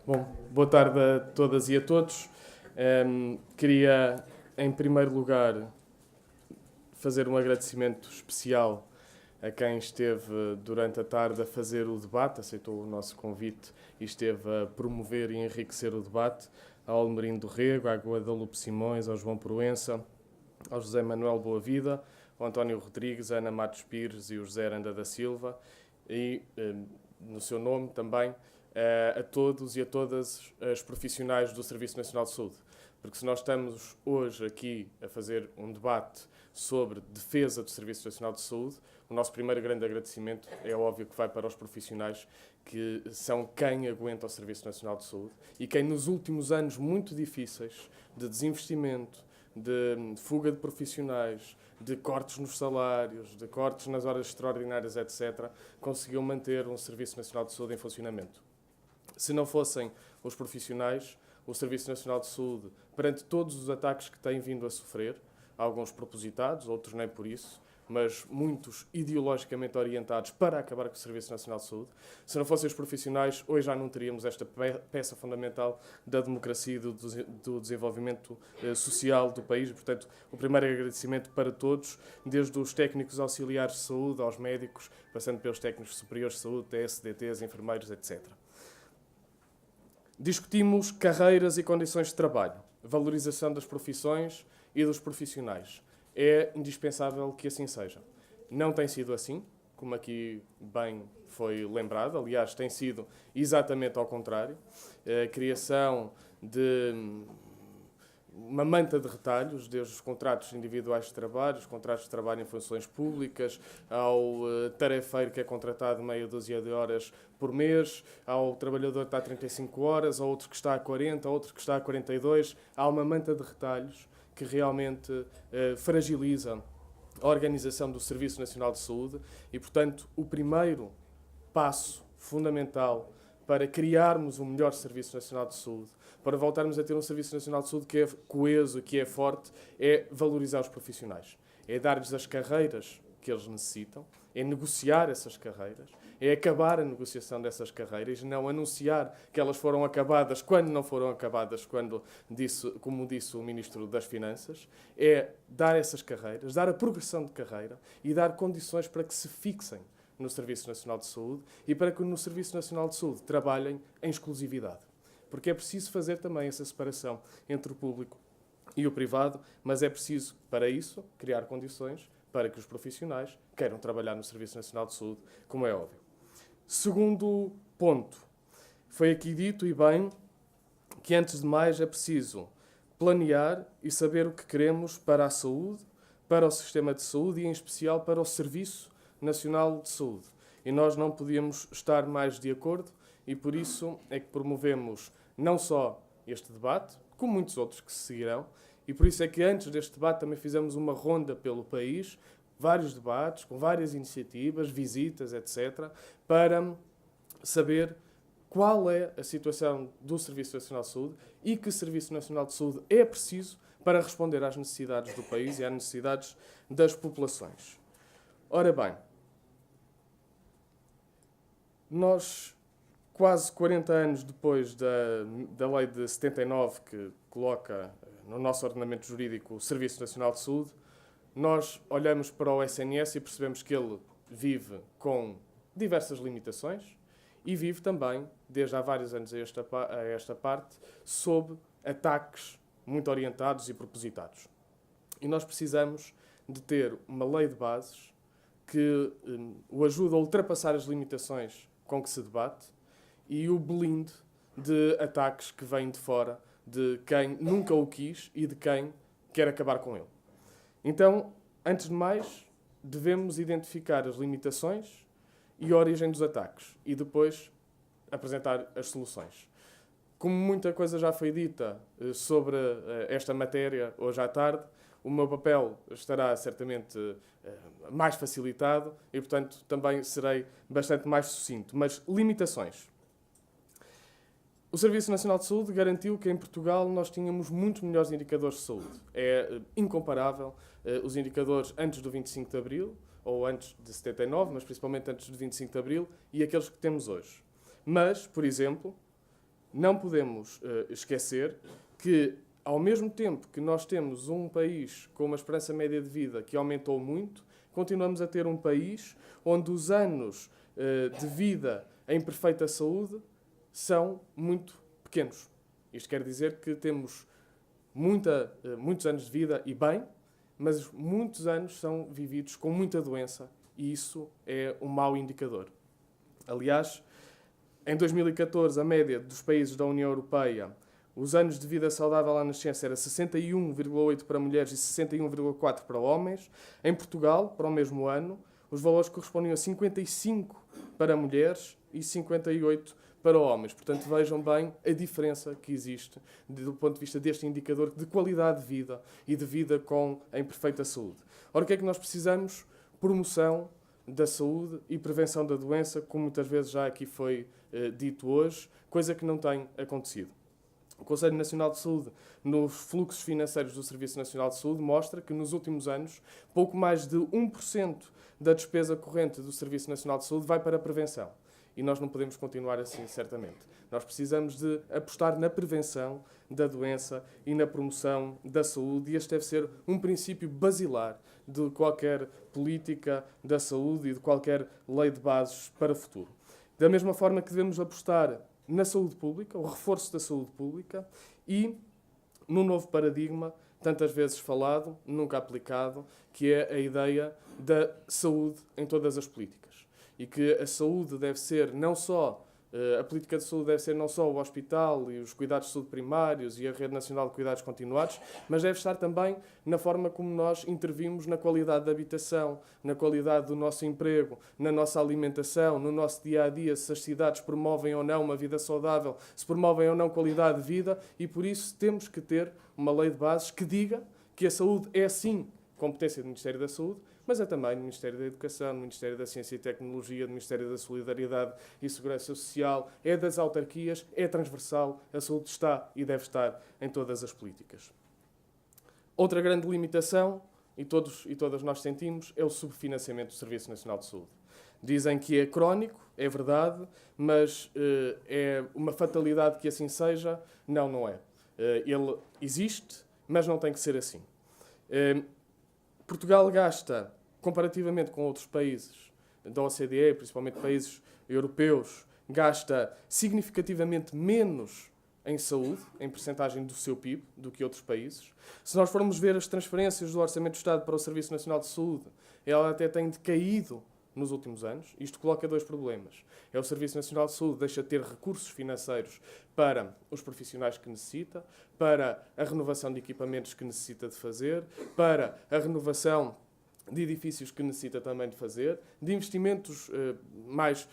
Bom, boa tarde a todas e a todos. Queria, em primeiro lugar, fazer um agradecimento especial a quem esteve durante a tarde a fazer o debate, aceitou o nosso convite e esteve a promover e enriquecer o debate, ao Almerindo Rego, à Guadalupe Simões, ao João Proença, ao José Manuel Boavida, ao António Rodrigues, a Ana Matos Pires e o José Aranda da Silva e, no seu nome também, a todos e a todas as profissionais do Serviço Nacional de Saúde. Porque se nós estamos hoje aqui a fazer um debate sobre defesa do Serviço Nacional de Saúde, o nosso primeiro grande agradecimento é óbvio que vai para os profissionais que são quem aguenta o Serviço Nacional de Saúde e quem nos últimos anos muito difíceis de desinvestimento, de fuga de profissionais, de cortes nos salários, de cortes nas horas extraordinárias, etc., conseguiu manter um Serviço Nacional de Saúde em funcionamento. Se não fossem os profissionais, o Serviço Nacional de Saúde, perante todos os ataques que tem vindo a sofrer, alguns propositados, outros nem por isso, mas muitos ideologicamente orientados para acabar com o Serviço Nacional de Saúde, se não fossem os profissionais, hoje já não teríamos esta peça fundamental da democracia e do desenvolvimento social do país. Portanto, o primeiro agradecimento para todos, desde os técnicos auxiliares de saúde aos médicos, passando pelos técnicos superiores de saúde, TSDTs, enfermeiros, etc. Discutimos carreiras e condições de trabalho, valorização das profissões e dos profissionais. É indispensável que assim seja. Não tem sido assim, como aqui bem foi lembrado. Aliás, tem sido exatamente ao contrário. A criação de uma manta de retalhos, desde os contratos individuais de trabalho, os contratos de trabalho em funções públicas, ao tarefeiro que é contratado meia dúzia de horas por mês, ao trabalhador que está a 35 horas, a outro que está a 40, a outro que está a 42. Há uma manta de retalhos que realmente fragiliza a organização do Serviço Nacional de Saúde e, portanto, o primeiro passo fundamental para criarmos um melhor Serviço Nacional de Saúde, para voltarmos a ter um Serviço Nacional de Saúde que é coeso, que é forte, é valorizar os profissionais. É dar-lhes as carreiras que eles necessitam, é negociar essas carreiras, é acabar a negociação dessas carreiras, não anunciar que elas foram acabadas quando não foram acabadas, como disse o Ministro das Finanças, é dar essas carreiras, dar a progressão de carreira e dar condições para que se fixem no Serviço Nacional de Saúde e para que no Serviço Nacional de Saúde trabalhem em exclusividade. Porque é preciso fazer também essa separação entre o público e o privado, mas é preciso, para isso, criar condições para que os profissionais queiram trabalhar no Serviço Nacional de Saúde, como é óbvio. Segundo ponto, foi aqui dito, e bem, que antes de mais é preciso planear e saber o que queremos para a saúde, para o sistema de saúde e, em especial, para o Serviço Nacional de Saúde. E nós não podíamos estar mais de acordo e por isso é que promovemos não só este debate, como muitos outros que se seguirão, e por isso é que antes deste debate também fizemos uma ronda pelo país, vários debates, com várias iniciativas, visitas, etc., para saber qual é a situação do Serviço Nacional de Saúde e que Serviço Nacional de Saúde é preciso para responder às necessidades do país e às necessidades das populações. Ora bem, nós, quase 40 anos depois da Lei de 79, que coloca no nosso ordenamento jurídico o Serviço Nacional de Saúde, nós olhamos para o SNS e percebemos que ele vive com diversas limitações e vive também, desde há vários anos a esta parte, sob ataques muito orientados e propositados. E nós precisamos de ter uma lei de bases que o ajuda a ultrapassar as limitações com que se debate e o blinde de ataques que vêm de fora, de quem nunca o quis e de quem quer acabar com ele. Então, antes de mais, devemos identificar as limitações e a origem dos ataques e depois apresentar as soluções. Como muita coisa já foi dita sobre esta matéria hoje à tarde, o meu papel estará certamente mais facilitado e, portanto, também serei bastante mais sucinto. Mas limitações. O Serviço Nacional de Saúde garantiu que em Portugal nós tínhamos muito melhores indicadores de saúde. É incomparável os indicadores antes do 25 de Abril, ou antes de 79, mas principalmente antes do 25 de Abril, e aqueles que temos hoje. Mas, por exemplo, não podemos esquecer que, ao mesmo tempo que nós temos um país com uma esperança média de vida que aumentou muito, continuamos a ter um país onde os anos de vida em perfeita saúde são muito pequenos. Isto quer dizer que temos muitos anos de vida e bem, mas muitos anos são vividos com muita doença e isso é um mau indicador. Aliás, em 2014, a média dos países da União Europeia, os anos de vida saudável à nascença era 61,8 para mulheres e 61,4 para homens. Em Portugal, para o mesmo ano, os valores correspondiam a 55 para mulheres e 58 para homens. Portanto, vejam bem a diferença que existe do ponto de vista deste indicador de qualidade de vida e de vida em perfeita saúde. Ora, o que é que nós precisamos? Promoção da saúde e prevenção da doença, como muitas vezes já aqui foi dito hoje, coisa que não tem acontecido. O Conselho Nacional de Saúde, nos fluxos financeiros do Serviço Nacional de Saúde, mostra que nos últimos anos, pouco mais de 1% da despesa corrente do Serviço Nacional de Saúde vai para a prevenção. E nós não podemos continuar assim, certamente. Nós precisamos de apostar na prevenção da doença e na promoção da saúde, e este deve ser um princípio basilar de qualquer política da saúde e de qualquer lei de bases para o futuro. Da mesma forma que devemos apostar na saúde pública, o reforço da saúde pública e no novo paradigma, tantas vezes falado, nunca aplicado, que é a ideia da saúde em todas as políticas. E que a saúde deve ser não só, a política de saúde deve ser não só o hospital e os cuidados de saúde primários e a Rede Nacional de Cuidados Continuados, mas deve estar também na forma como nós intervimos na qualidade da habitação, na qualidade do nosso emprego, na nossa alimentação, no nosso dia-a-dia, se as cidades promovem ou não uma vida saudável, se promovem ou não qualidade de vida, e por isso temos que ter uma lei de bases que diga que a saúde é sim competência do Ministério da Saúde, mas é também do Ministério da Educação, do Ministério da Ciência e Tecnologia, do Ministério da Solidariedade e Segurança Social, é das autarquias, é transversal, a saúde está e deve estar em todas as políticas. Outra grande limitação, e todos e todas nós sentimos, é o subfinanciamento do Serviço Nacional de Saúde. Dizem que é crónico, é verdade, mas é uma fatalidade que assim seja? Não, não é. Ele existe, mas não tem que ser assim. Portugal gasta, comparativamente com outros países da OCDE, principalmente países europeus, gasta significativamente menos em saúde, em percentagem do seu PIB, do que outros países. Se nós formos ver as transferências do Orçamento do Estado para o Serviço Nacional de Saúde, ela até tem decaído nos últimos anos. Isto coloca dois problemas. É o Serviço Nacional de Saúde deixa de ter recursos financeiros para os profissionais que necessita, para a renovação de equipamentos que necessita de fazer, para a renovação de edifícios que necessita também de fazer, de investimentos mais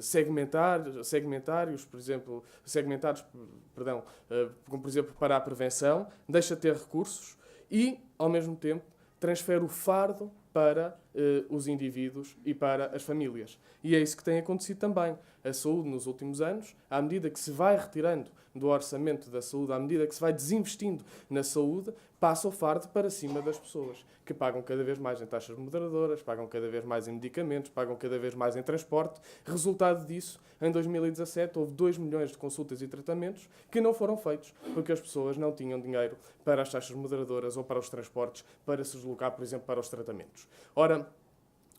segmentários, por exemplo, como por exemplo para a prevenção, deixa de ter recursos e, ao mesmo tempo, transfere o fardo para os indivíduos e para as famílias. E é isso que tem acontecido também. A saúde, nos últimos anos, à medida que se vai retirando do orçamento da saúde, à medida que se vai desinvestindo na saúde, passa o fardo para cima das pessoas, que pagam cada vez mais em taxas moderadoras, pagam cada vez mais em medicamentos, pagam cada vez mais em transporte. Resultado disso, em 2017, houve 2 milhões de consultas e tratamentos que não foram feitos, porque as pessoas não tinham dinheiro para as taxas moderadoras ou para os transportes, para se deslocar, por exemplo, para os tratamentos. Ora,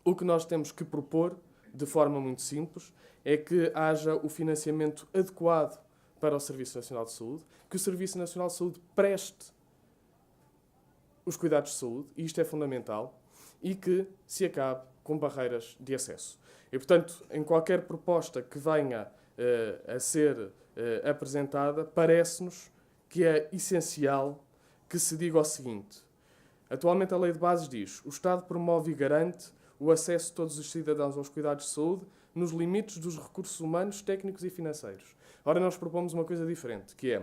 o que nós temos que propor, de forma muito simples, é que haja o financiamento adequado para o Serviço Nacional de Saúde, que o Serviço Nacional de Saúde preste os cuidados de saúde, e isto é fundamental, e que se acabe com barreiras de acesso. E, portanto, em qualquer proposta que venha a ser apresentada, parece-nos que é essencial que se diga o seguinte: atualmente a Lei de Bases diz: o Estado promove e garante o acesso de todos os cidadãos aos cuidados de saúde nos limites dos recursos humanos, técnicos e financeiros. Ora, nós propomos uma coisa diferente, que é: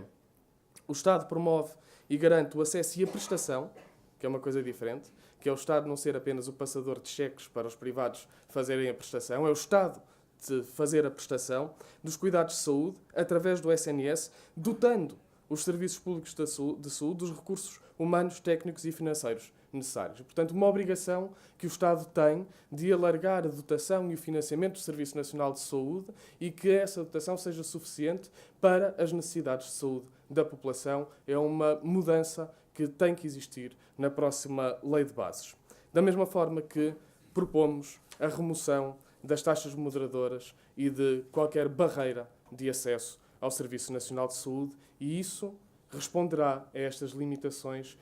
o Estado promove e garante o acesso e a prestação, que é uma coisa diferente, que é o Estado não ser apenas o passador de cheques para os privados fazerem a prestação, é o Estado de fazer a prestação dos cuidados de saúde através do SNS, dotando os serviços públicos de saúde dos recursos humanos, técnicos e financeiros necessários. Portanto, uma obrigação que o Estado tem de alargar a dotação e o financiamento do Serviço Nacional de Saúde e que essa dotação seja suficiente para as necessidades de saúde da população. É uma mudança que tem que existir na próxima Lei de Bases. Da mesma forma que propomos a remoção das taxas moderadoras e de qualquer barreira de acesso ao Serviço Nacional de Saúde, e isso responderá a estas limitações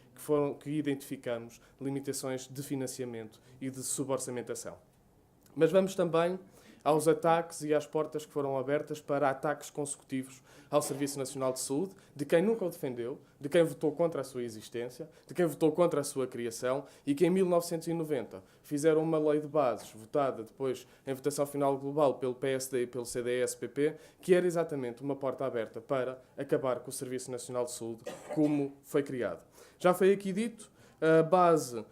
que identificamos, limitações de financiamento e de suborçamentação. Mas vamos também aos ataques e às portas que foram abertas para ataques consecutivos ao Serviço Nacional de Saúde, de quem nunca o defendeu, de quem votou contra a sua existência, de quem votou contra a sua criação e que em 1990 fizeram uma lei de bases, votada depois em votação final global pelo PSD e pelo CDS-PP, que era exatamente uma porta aberta para acabar com o Serviço Nacional de Saúde como foi criado. Já foi aqui dito, a base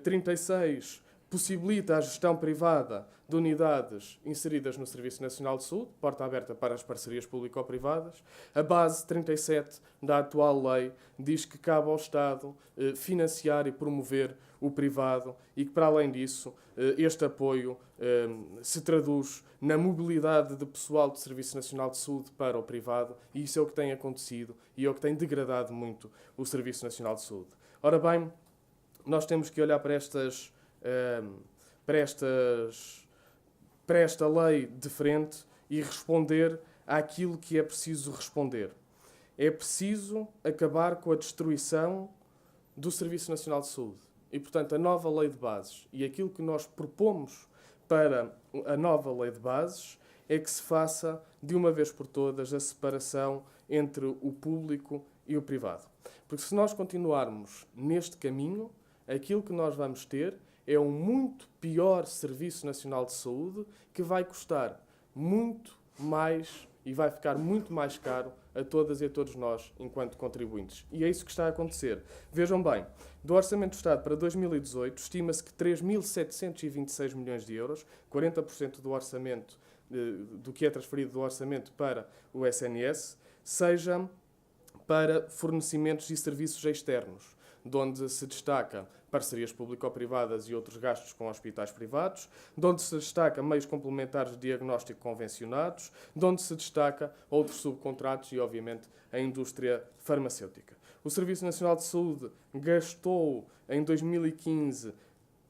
36 possibilita a gestão privada de unidades inseridas no Serviço Nacional de Saúde, porta aberta para as parcerias público-privadas. A base 37 da atual lei diz que cabe ao Estado financiar e promover o privado e que, para além disso, este apoio se traduz na mobilidade de pessoal do Serviço Nacional de Saúde para o privado, e isso é o que tem acontecido e é o que tem degradado muito o Serviço Nacional de Saúde. Ora bem, nós temos que olhar para esta lei de frente e responder àquilo que é preciso responder. É preciso acabar com a destruição do Serviço Nacional de Saúde. E, portanto, a nova lei de bases e aquilo que nós propomos para a nova lei de bases é que se faça, de uma vez por todas, a separação entre o público e o privado. Porque se nós continuarmos neste caminho, aquilo que nós vamos ter é um muito pior Serviço Nacional de Saúde que vai custar muito mais e vai ficar muito mais caro a todas e a todos nós, enquanto contribuintes. E é isso que está a acontecer. Vejam bem, do Orçamento do Estado para 2018, estima-se que 3.726 milhões de euros, 40% do orçamento, do que é transferido do orçamento para o SNS, seja para fornecimentos e serviços externos, de onde se destaca parcerias público-privadas e outros gastos com hospitais privados, de onde se destaca meios complementares de diagnóstico convencionados, de onde se destaca outros subcontratos e, obviamente, a indústria farmacêutica. O Serviço Nacional de Saúde gastou, em 2015,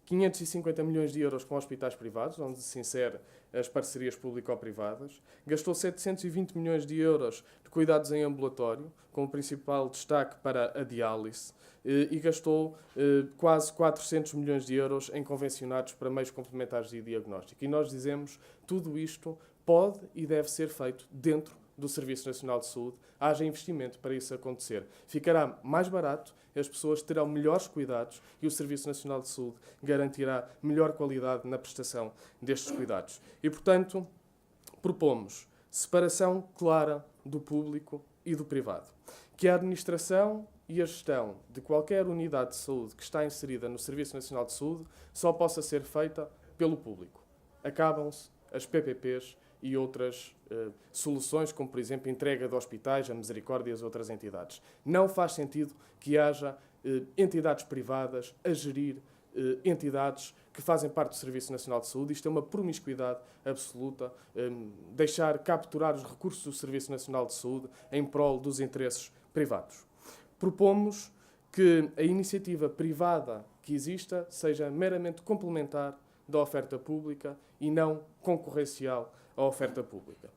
550 milhões de euros com hospitais privados, onde se insere as parcerias público-privadas. Gastou 720 milhões de euros de cuidados em ambulatório, com o principal destaque para a diálise, e gastou quase 400 milhões de euros em convencionados para meios complementares de diagnóstico. E nós dizemos que tudo isto pode e deve ser feito dentro do Serviço Nacional de Saúde. Haja investimento para isso acontecer. Ficará mais barato, as pessoas terão melhores cuidados e o Serviço Nacional de Saúde garantirá melhor qualidade na prestação destes cuidados. E, portanto, propomos separação clara do público e do privado. Que a administração e a gestão de qualquer unidade de saúde que está inserida no Serviço Nacional de Saúde só possa ser feita pelo público. Acabam-se as PPPs e outras soluções, como, por exemplo, entrega de hospitais, a Misericórdia e as outras entidades. Não faz sentido que haja entidades privadas a gerir entidades que fazem parte do Serviço Nacional de Saúde. Isto é uma promiscuidade absoluta, deixar capturar os recursos do Serviço Nacional de Saúde em prol dos interesses privados. Propomos que a iniciativa privada que exista seja meramente complementar da oferta pública e não concorrencial à oferta pública.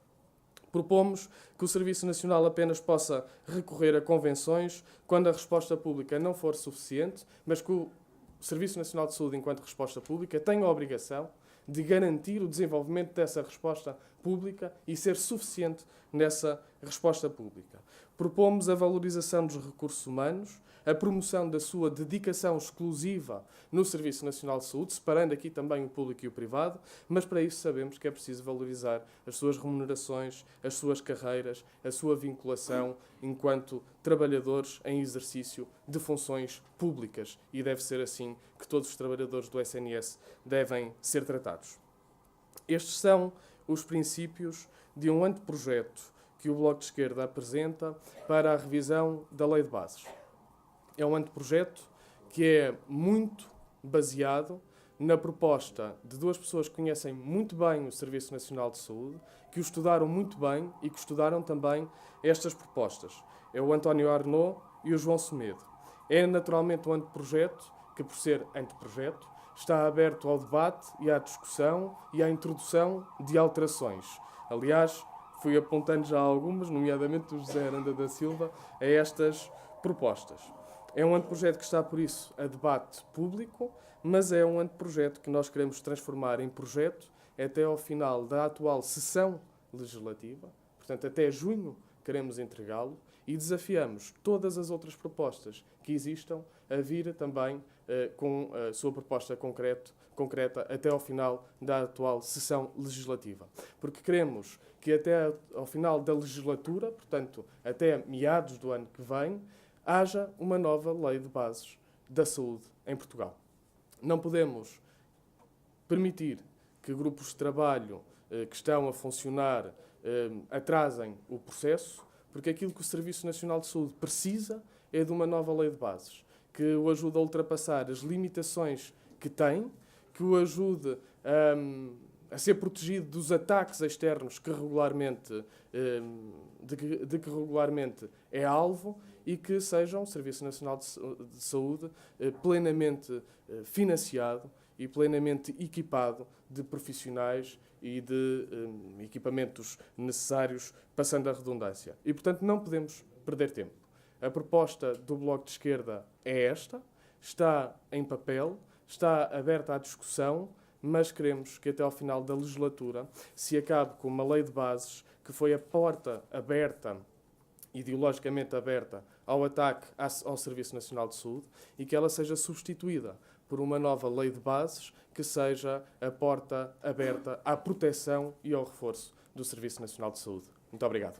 Propomos que o Serviço Nacional apenas possa recorrer a convenções quando a resposta pública não for suficiente, mas que o Serviço Nacional de Saúde, enquanto resposta pública, tem a obrigação de garantir o desenvolvimento dessa resposta pública e ser suficiente nessa resposta pública. Propomos a valorização dos recursos humanos, a promoção da sua dedicação exclusiva no Serviço Nacional de Saúde, separando aqui também o público e o privado, mas para isso sabemos que é preciso valorizar as suas remunerações, as suas carreiras, a sua vinculação enquanto trabalhadores em exercício de funções públicas. E deve ser assim que todos os trabalhadores do SNS devem ser tratados. Estes são os princípios de um anteprojeto que o Bloco de Esquerda apresenta para a revisão da Lei de Bases. É um anteprojeto que é muito baseado na proposta de duas pessoas que conhecem muito bem o Serviço Nacional de Saúde, que o estudaram muito bem e que estudaram também estas propostas. É o António Arnaud e o João Semedo. É naturalmente um anteprojeto que, por ser anteprojeto, está aberto ao debate e à discussão e à introdução de alterações. Aliás, fui apontando já algumas, nomeadamente do José Aranda da Silva, a estas propostas. É um anteprojeto que está, por isso, a debate público, mas é um anteprojeto que nós queremos transformar em projeto até ao final da atual sessão legislativa, portanto, até junho queremos entregá-lo, e desafiamos todas as outras propostas que existam a vir também com a sua proposta concreta até ao final da atual sessão legislativa. Porque queremos que até ao final da legislatura, portanto, até meados do ano que vem, haja uma nova lei de bases da saúde em Portugal. Não podemos permitir que grupos de trabalho que estão a funcionar atrasem o processo, porque aquilo que o Serviço Nacional de Saúde precisa é de uma nova lei de bases, que o ajude a ultrapassar as limitações que tem, que o ajude a ser protegido dos ataques externos que regularmente, de que regularmente é alvo, e que seja um Serviço Nacional de Saúde plenamente financiado e plenamente equipado de profissionais e de equipamentos necessários, passando a redundância. E, portanto, não podemos perder tempo. A proposta do Bloco de Esquerda é esta, está em papel, está aberta à discussão, mas queremos que até ao final da legislatura se acabe com uma lei de bases que foi a porta aberta, ideologicamente aberta, ao ataque ao Serviço Nacional de Saúde, e que ela seja substituída por uma nova lei de bases que seja a porta aberta à proteção e ao reforço do Serviço Nacional de Saúde. Muito obrigado.